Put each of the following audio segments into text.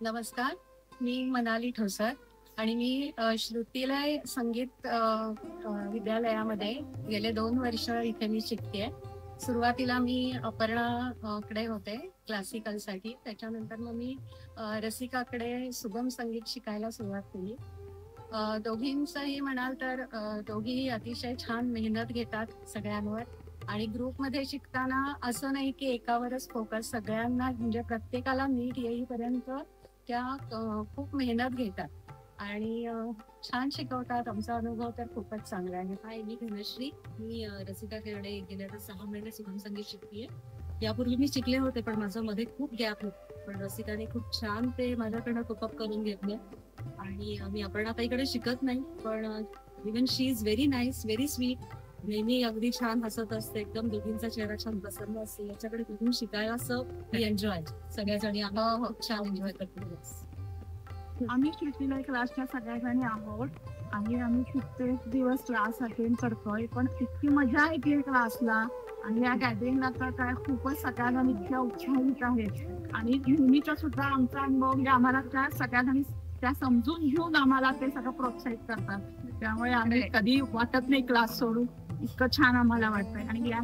नमस्कार, मी मनाली ठोसर आणि मी श्रुतिलय संगीत विद्यालयामध्ये गेले 2 वर्ष इथे मी शिकतेय. सुरुवातीला मी अपर्णा कडे होते क्लासिकलसाठी. त्याच्यानंतर मग मी रसिकाकडे सुगम संगीत शिकायला सुरुवात केली. दोघींचंही म्हणाल तर दोघीही अतिशय छान मेहनत घेतात सगळ्यांवर. आणि ग्रुपमध्ये शिकताना असं नाही की एकावरच फोकस, सगळ्यांना म्हणजे प्रत्येकाला नीट येईपर्यंत त्या खूप मेहनत घेतात आणि छान शिकवतात. आमचा अनुभव तर खूपच चांगला आहे. हाय, मी धनश्री. मी रसिकाकडे गेल्या 6 महिने सुगम संगीत शिकतेय. यापूर्वी मी शिकले होते, पण माझा मध्ये खूप गॅप होता. पण रसिकाने खूप छान ते माझ्याकडनं कोपअप करून घेतलं. आणि मी अपर्णाताईकडे शिकत नाही, पण even she is very nice, very sweet. नेहमी अगदी छान हसत असते, एकदम दोघींचा चेहरा छान प्रसन्न असते. याच्याकडे कुठून शिकायला असं मी एन्जॉय सगळ्याजणी आम्ही खूप छान एन्जॉय करतो. आम्ही श्रुतिलय क्लासच्या सगळ्याजणी आहोत आणि आम्ही कित्येक दिवस क्लास अटेंड करतोय, पण इतकी मजा येते क्लासला आणि या गॅदरिंगला तर काय खूपच सगळ्याजणी इतक्या उत्साहित आहेत. आणि नेहमीचा सुद्धा आमचा अनुभव म्हणजे आम्हाला त्या सगळ्याजणी त्या समजून घेऊन आम्हाला ते सगळं प्रोत्साहित करतात. त्यामुळे आम्ही कधी वाटत नाही क्लास सोडून, इतकं छान आम्हाला वाटतंय. आणि या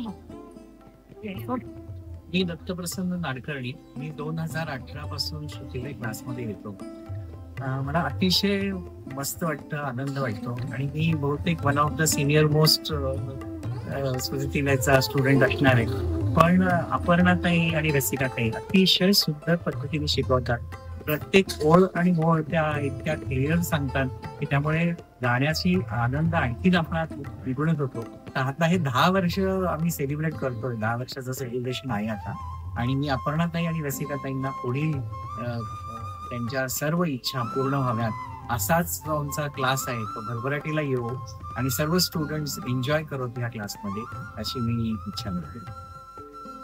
मी दत्तप्रसन्न नाडकर्णी. मी 2018 पासून श्रुतिलय क्लासमध्ये येतो. मला अतिशय मस्त वाटतं, आनंद वाटतो आणि मी बहुतेक one of the senior most श्रुतिलयचा स्टुडंट असणार आहे. पण अपर्णाताई आणि रसिकाताई अतिशय सुंदर पद्धतीने शिकवतात. प्रत्येक ओळ आणि मोळ त्या इतक्या क्लिअर सांगतात की त्यामुळे गाण्याची आनंद आणखीन आपणात द्विगुणित होतो. तर आता हे 10 वर्ष आम्ही सेलिब्रेट करतोय, 10 वर्षाचं सेलिब्रेशन आहे आता. आणि मी अपर्णाताई आणि रसिकाताईंना पुढील त्यांच्या सर्व इच्छा पूर्ण व्हाव्यात असाच जो आमचा क्लास आहे तो भरभराटीला येऊ आणि सर्व स्टुडंट्स एन्जॉय करत ह्या क्लासमध्ये, अशी मी इच्छा करते.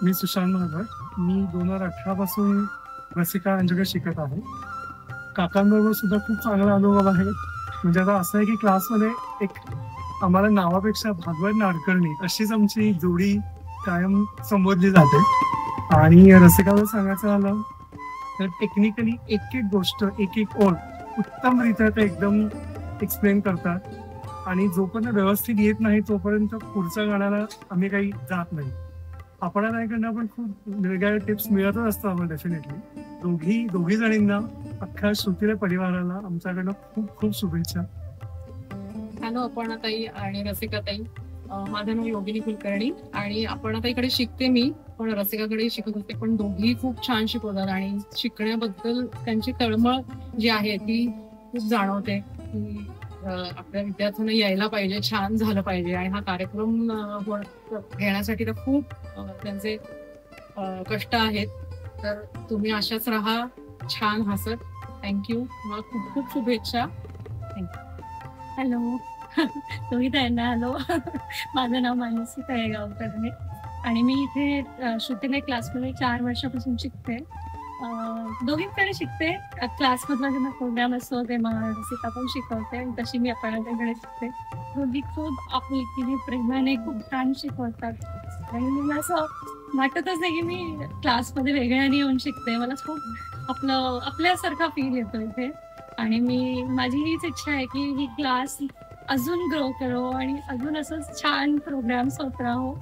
मी सुशांत महागड. मी 2018 पासून रसिका यांच्याकडे शिकत आहे. काकांबरोबर सुद्धा खूप चांगला अनुभव आहे. म्हणजे आता असं आहे की क्लासमध्ये एक आम्हाला नावापेक्षा भागवत नाडकर्णी अशीच आमची जोडी कायम संबोधली जाते. आणि रसिकाला सांगायचं झालं तर टेक्निकली एक एक गोष्ट, एक एक ओळ उत्तमरित्या ते एकदम एक्सप्लेन करतात. आणि जोपर्यंत व्यवस्थित येत नाही तोपर्यंत पुढच्या गाण्याला आम्ही काही जात नाही. आपण ऐकडनं पण खूप वेगळ्या टिप्स मिळतच असतात आम्हाला डेफिनेटली. दोघी जणींना, अख्ख्या श्रुतिलय परिवाराला आमच्याकडनं खूप खूप शुभेच्छा. हॅलो अपर्णाताई आणि रसिकाताई. माझं नाव योगिनी कुलकर्णी आणि अपर्णाताईकडे शिकते मी, पण रसिकाकडे शिकत होते. पण दोघी खूप छान शिकवतात आणि शिकण्याबद्दल त्यांची तळमळ जी आहे ती खूप जाणवते की आपल्या विद्यार्थ्यांना यायला पाहिजे, छान झालं पाहिजे. आणि हा कार्यक्रम घेण्यासाठी तर खूप त्यांचे कष्ट आहेत. तर तुम्ही अशाच राहा, छान हसत. थँक्यू. मला खूप खूप शुभेच्छा. हॅलो तुम्ही त्यांना हॅलो माझं नाव मानसी तळेगावकर आहे आणि मी इथे श्रुतिलय क्लासमध्ये 4 वर्षापासून शिकते. दोघींकडे शिकते. क्लासमधला जेव्हा प्रोग्राम असतो तेव्हा रसिका पण शिकवते आणि तशी मी अपर्णाताईकडे शिकते. दोघी खूप आपुलकीने, प्रेमाने खूप छान शिकवतात आणि मला असं वाटतच नाही की मी क्लासमध्ये वेगळ्याने येऊन शिकते. मला खूप आपल्यासारखा फील येतो इथे. आणि माझी हीच इच्छा आहे की ही क्लास अजून ग्रो करो आणि अजून असंच छान प्रोग्राम्स होत राहो.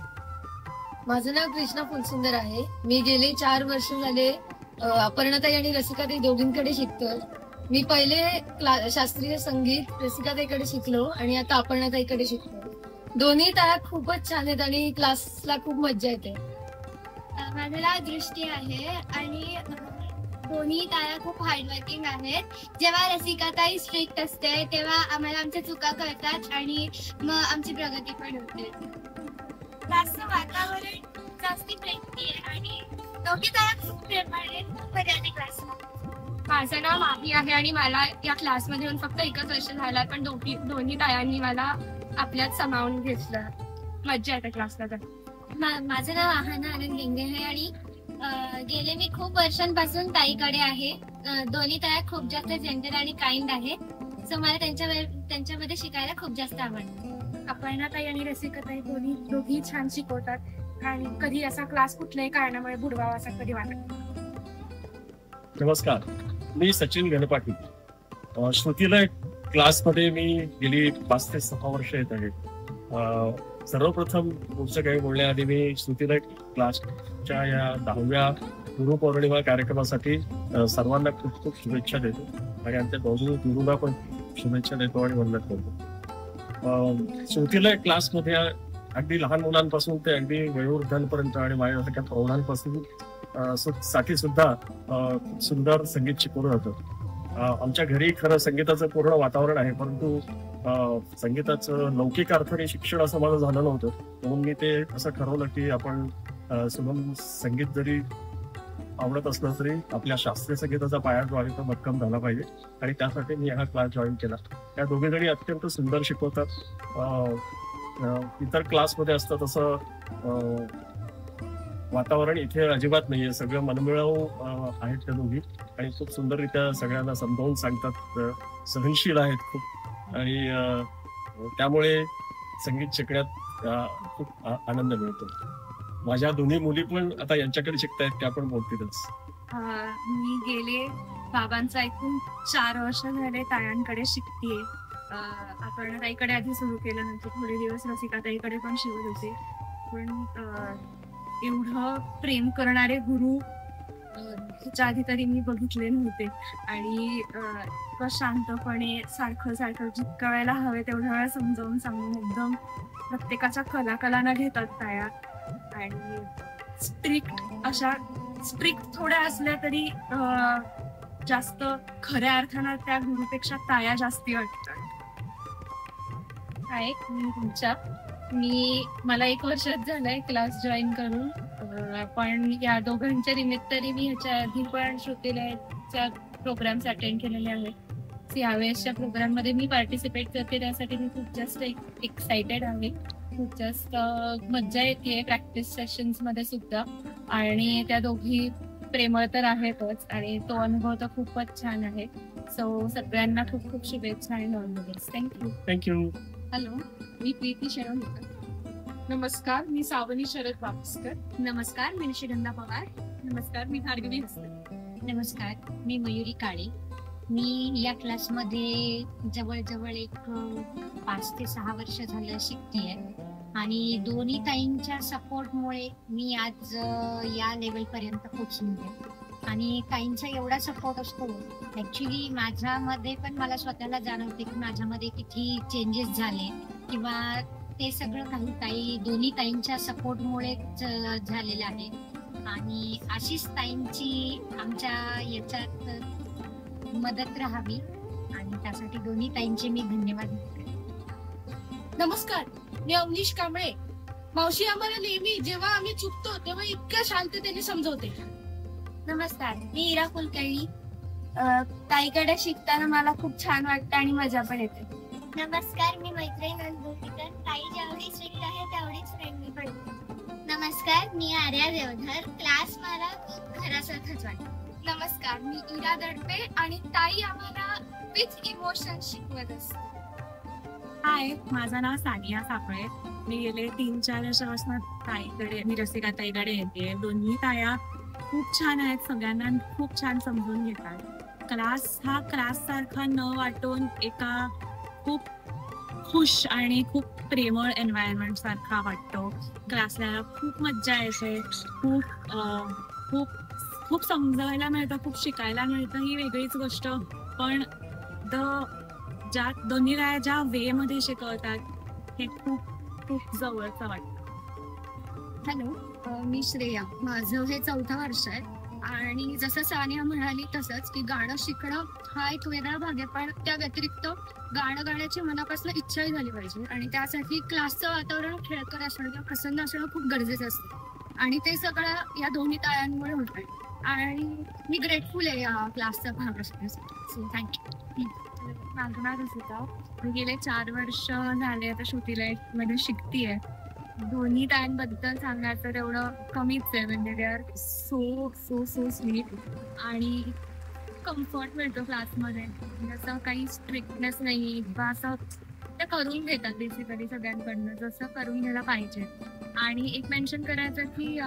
माझं नाव कृष्णा फुलसुंदर आहे. मी गेले 4 वर्ष झाले अपर्णाताई आणि रसिकाताई दोघींकडे शिकतोय. मी पहिले शास्त्रीय संगीत रसिकाताईकडे शिकलो आणि आता अपर्णाताईकडे शिकतो. दोन्ही ताया खूपच छान आहेत आणि क्लासला खूप मज्जा येते. माझं नाव दृष्टी आहे आणि दोन्ही ताया खूप हार्डवर्किंग आहेत. जेव्हा रसिकाताई स्ट्रिक्ट असते तेव्हा आम्हाला आमच्या चुका कळतात आणि मग आमची प्रगती पण होते. क्लासचं वातावरण जास्ती प्रेमळ आहे आणि दोघी ताया खूप प्रेमळ आहेत. खूप मजा येते क्लासला. माझं नाव माही आहे आणि मला या क्लासमध्ये येऊन फक्त 1च वर्ष झालं, पण दोन्ही तायांनी मला आपल्यात सामावून घेतलं. मज्जा येते क्लासला. तर माझं नाव आहाना आनंद लिंगे आहे आणि गेले मी खूप वर्षांपासून ताईकडे आहे. दोन्ही ताया खूप जास्त जेंटल आणि काइंड आहेत. सो मला त्यांच्यामध्ये शिकायला खूप जास्त आवडतं. अपर्णाताई आणि रसिकाताई दोघी छान शिकवतात आणि कधी असा क्लास कुठल्याही कारणामुळे बुडवावा असं कधी वाटत. नमस्कार, मी सचिन गणपाटी. श्रुतीलय क्लासमध्ये मी गेली 5 ते 6 वर्ष येत आहे. सर्वप्रथम पुढचं काही बोलण्याआधी मी श्रुतीलय क्लासच्या या 10व्या गुरुपौर्णिमा कार्यक्रमासाठी सर्वांना खूप खूप शुभेच्छा देतो आणि आमच्या दोन्ही गुरुंना पण शुभेच्छा देतो आणि वंदन करतो. श्रुतीलय क्लासमध्ये अगदी लहान मुलांपासून ते अगदी वयोवृद्धांपर्यंत आणि माझ्यासारख्या प्रौढांपासून साठी सुद्धा खूप सुंदर संगीत शिकवलं जातं. आमच्या घरी खरं संगीताचं पूर्ण वातावरण आहे, परंतु संगीताचं लौकिक अर्थाने शिक्षण असं माझं झालं नव्हतं, म्हणून मी ते असं ठरवलं की आपण सुगम संगीत जरी आवडत असलं तरी आपल्या शास्त्रीय संगीताचा पाया जो आहे तो भक्कम झाला पाहिजे आणि त्यासाठी मी हा क्लास जॉईन केला. त्या दोघे जणी अत्यंत सुंदर शिकवतात. इतर क्लासमध्ये असतं तसं वातावरण इथे अजिबात नाहीये. सगळं मनमिळावू आहेत त्या दोघी आणि खूप सुंदररित्या सगळ्यांना समजावून सांगतात. सहनशील आहेत खूप आणि त्यामुळे संगीत शिकण्यात खूप आनंद मिळतो. माझ्या दोन्ही मुली पण आता यांच्याकडे शिकतायत, त्या पण बोलतीलच. मी गेले बाबांचं ऐकून 4 वर्ष झाले तायांकडे शिकतेय. आपण ताईकडे आधी सुरू केलं, नंतर थोडे दिवस रसिका ताईकडे पण शिकत होते. पण एवढं प्रेम करणारे गुरु ह्याच्या आधी तरी मी बघितले नव्हते आणि इतकं शांतपणे सारखं जितक्या वेळेला हवे तेवढ्या वेळा समजावून सांगून एकदम प्रत्येकाच्या कलाकलांना घेतात ताया. आणि स्ट्रिक्ट थोड्या असल्या तरी जास्त खऱ्या अर्थानं त्या गुरुपेक्षा ताया जास्ती वाटतात. हाय, मला 1 वर्षात झालंय क्लास जॉईन करून. पण या दोघांच्या निमित्ताने मी ह्याच्या आधी पण श्रुतीलयच्या प्रोग्राम्स अटेंड केलेले आहेत. यावेळेसच्या प्रोग्राम मध्ये मी पार्टिसिपेट करते, त्यासाठी मी खूप जास्त एक्साइटेड आहे. खूप जास्त मज्जा येते प्रॅक्टिस सेशन्स मध्ये सुद्धा. आणि त्या दोघी प्रेमळ तर आहेतच आणि तो अनुभव तर खूपच छान आहे. सो सगळ्यांना खूप खूप शुभेच्छा आणि all the best. Thank you. Hello, मी प्रीती शेळवणकर. नमस्कार, मी सावनी शरद वापसकर. नमस्कार, मी निशिगंधा पवार. नमस्कार, मी भार्गवी हसते. नमस्कार, मी मयुरी काळे. मी या क्लासमध्ये जवळजवळ 5 ते 6 वर्ष झालं शिकतेय आणि दोन्ही ताईंच्या सपोर्टमुळे मी आज या लेवल पर्यंत पोहोचले. आणि ताईंचा एवढा सपोर्ट असतो, ऍक्च्युली माझ्यामध्ये पण मला स्वतःला जाणवते की माझ्यामध्ये किती चेंजेस झाले किंवा ते सगळं काही दोन्ही ताईंच्या सपोर्टमुळेच झालेलं आहे. आणि अशीच ताईंची आमच्या याच्यात मदत राहावी आणि त्यासाठी दोन्ही ताईंचे मी धन्यवाद देते. नमस्कार, मी अवनीश कांबळे. मावशी आम्हाला नेहमी जेव्हा आम्ही चुकतो तेव्हा इतक्या शांततेने समजवते. नमस्कार, मी इरा कुलकर्णी. ताईकडे शिकताना मला खूप छान वाटतं आणि मजा पण येते. नमस्कार, मी मैत्रीण नंदुरकर. ताई जेवढी स्ट्रिक्ट आहे तेवढीच फ्रेंडली पण. नमस्कार, मी आर्या देवधर. क्लास मला घरासारखंच वाटतं. नमस्कार, मी इरा दडपे आणि ताई आम्हाला विथ इमोशन शिकवत असते. हाय, माझं नाव सानिया सापळे. मी गेले 3-4 वर्षापासून ताईकडे, मी रसिका ताईकडे येते. दोन्ही ताया खूप छान आहेत, सगळ्यांना खूप छान समजून घेतात. क्लास हा क्लास सारखा न वाटून एका खूप खुश आणि खूप प्रेमळ एन्व्हायरमेंट सारखा वाटतो. क्लासला खूप मज्जा येते, खूप समजायला मिळतं, खूप शिकायला मिळतं. ही वेगळीच गोष्ट, पण दोन्ही ज्या वे मध्ये शिकवतात हे खूप जवळचं वाटतं. हॅलो, मी श्रेया. माझं हे 4थं वर्ष आहे आणि जसं सानिया म्हणाली तसंच की गाणं शिकणं हा एक वेगळा भाग आहे, पण त्या व्यतिरिक्त गाणं गाण्याची मनापासून इच्छाही झाली पाहिजे आणि त्यासाठी क्लासचं वातावरण खेळकर असणं किंवा प्रसन्न असणं खूप गरजेचं असतं आणि ते सगळं या दोन्ही तायांमुळे होत आहे आणि मी ग्रेटफुल आहे या क्लासचा भाग असण्यासाठी. So thank you. माझं नाव रसिका. मी गेले 4 वर्ष झाले आता श्रुतीलय मध्ये शिकतेय. दोन्ही ताईंबद्दल सांगायचं तेवढं कमीच आहे. म्हणजे दे आर सो स्वीट आणि कम्फर्ट मिळतो क्लासमध्ये. जसं काही स्ट्रिक्टनेस नाही किंवा असं ते करून घेतात बेसिकली सगळ्यांकडनं जसं करून घ्यायला पाहिजे. आणि एक मेन्शन करायचं की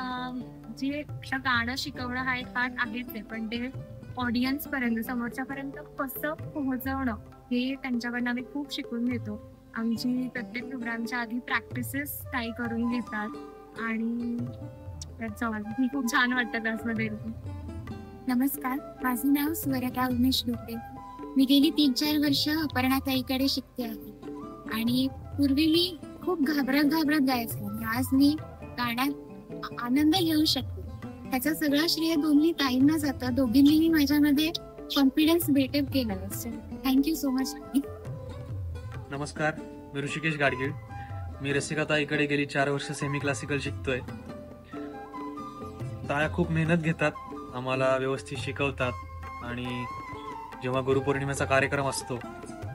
जे गाणं शिकवणं हा एक पार्ट आहेच आहे, पण ते ऑडियन्स पर्यंत, समोरच्या पर्यंत कसं पोहोचवणं हे त्यांच्याकडनं आम्ही खूप शिकून घेतो. आमची प्रत्येक प्रोग्रामच्या आधी प्रॅक्टिसेस ताई करून घेतात आणि त्याचं खूप छान वाटतं क्लासमध्ये. नमस्कार, माझं नाव स्वरता उमेश डोके. मी गेली 3-4 वर्ष अपर्णाताईकडे शिकते आहे आणि पूर्वी मी खूप घाबरत गायचे. आज मी गाण्यात आनंद घेऊ शकते. त्याचा सगळा श्रेय दोन्ही ताईंना जातं. दोघींनी माझ्यामध्ये कॉन्फिडन्स बिल्डअप केला. Thank you so much. नमस्कार, मी ऋषिकेश गाडगीळ. मी रसिकाताईकडे गेली 4 वर्ष सेमी क्लासिकल शिकतोय. ताया खूप मेहनत घेतात, आम्हाला व्यवस्थित शिकवतात आणि जेव्हा गुरुपौर्णिमेचा कार्यक्रम असतो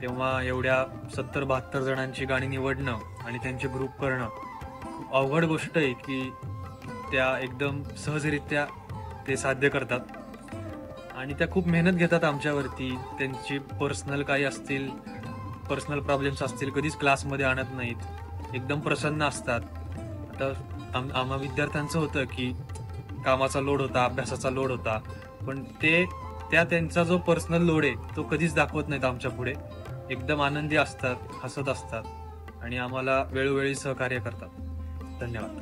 तेव्हा एवढ्या 70-72 जणांची गाणी निवडणं आणि त्यांचे ग्रुप करणं खूप अवघड गोष्ट आहे की त्या एकदम सहजरित्या ते साध्य करतात आणि त्या खूप मेहनत घेतात आमच्यावरती. त्यांची पर्सनल काही असतील, पर्सनल प्रॉब्लेम्स असतील, कधीच क्लासमध्ये आणत नाहीत, एकदम प्रसन्न असतात. आता आम्हा विद्यार्थ्यांचं होतं की कामाचा लोड होता, अभ्यासाचा लोड होता, पण त्यांचा जो पर्सनल लोड आहे तो कधीच दाखवत नाहीत आमच्या पुढे. एकदम आनंदी असतात, हसत असतात आणि आम्हाला वेळोवेळी सहकार्य करतात. धन्यवाद.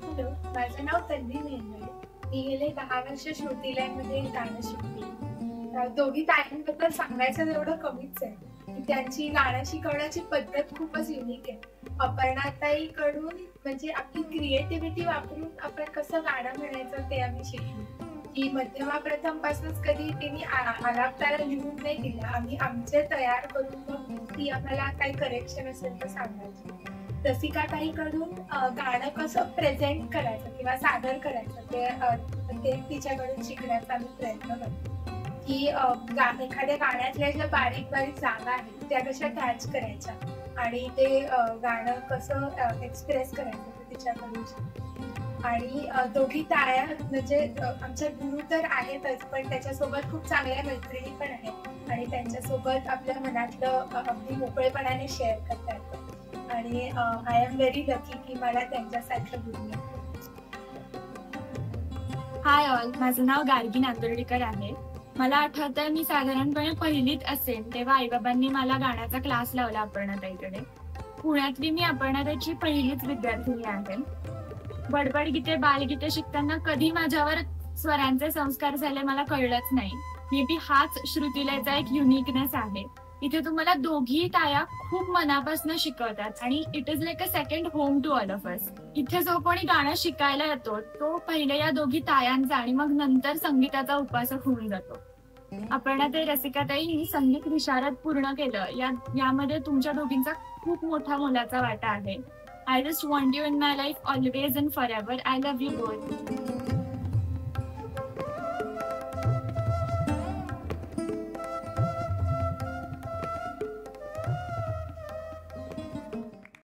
हॅलो, माझं नाव तन्वी मेहंदळे. मी गेले 10 वर्ष श्रुतीलयमध्ये गाणं शिकते. दोघी ताईंबद्दल सांगायचं एवढं कमीच आहे की त्यांची गाणं शिकवण्याची पद्धत खूपच युनिक आहे. अपर्णाताईकडून म्हणजे आपली क्रिएटिव्हिटी वापरून आपण कसं गाणं म्हणायचं ते आम्ही शिकलो. की मध्यमा प्रथम पासूनच कधी तिने आलाप तारा लिहून नाही दिला, आम्ही आमचे तयार करून मग ती आम्हाला काही करेक्शन असेल तर सांगायची. रसिकाताईकडून गाणं कसं प्रेझेंट करायचं किंवा सादर करायचं ते तिच्याकडून शिकण्याचा आम्ही प्रयत्न करतो. की एखाद्या गाण्यातल्या ज्या बारीक बारीक जागा आहेत त्या कशा कॅच करायच्या आणि ते गाणं कसं एक्सप्रेस करायचं ते तिच्याकडून शिकतो. आणि दोघी ताया म्हणजे आमच्या गुरु तर आहेतच, पण त्याच्यासोबत खूप चांगल्या मैत्रिणी पण आहेत आणि त्यांच्यासोबत आपल्या मनातलं अगदी मोकळेपणाने शेअर करता येतं आणि आय एम व्हेरी लकी की मला त्यांच्यासारखं गुरु मिळालं. हाय ऑल, माझं नाव गार्गी नांदुर्डीकर आहे. मला आठवतंय मी साधारणपणे 1लीत असेल तेव्हा आईबाबांनी मला गाण्याचा क्लास लावला अपर्णाताईकडे. पुण्यातली मी अपर्णाताईची 1लीच विद्यार्थिनी आहे. बडबड गीते, बालगीते शिकताना कधी माझ्यावर स्वरांचे संस्कार झाले मला कळलंच नाही. मे बी हाच श्रुतीलयचा एक युनिकनेस आहे. इथे तुम्हाला दोघी ताया खूप मनापासून शिकवतात आणि it is like a second home to all of us. इथे जो कोणी गाणं शिकायला येतो तो पहिले या दोघी तायांचा आणि मग नंतर संगीताचा उपासक होऊन जातो. अपर्णाताई, रसिकाताई ही संगीत विशारद पूर्ण केलं यामध्ये तुमच्या दोघींचा खूप मोठा मोलाचा वाटा आहे. I just want you in my life always and forever. I love you both.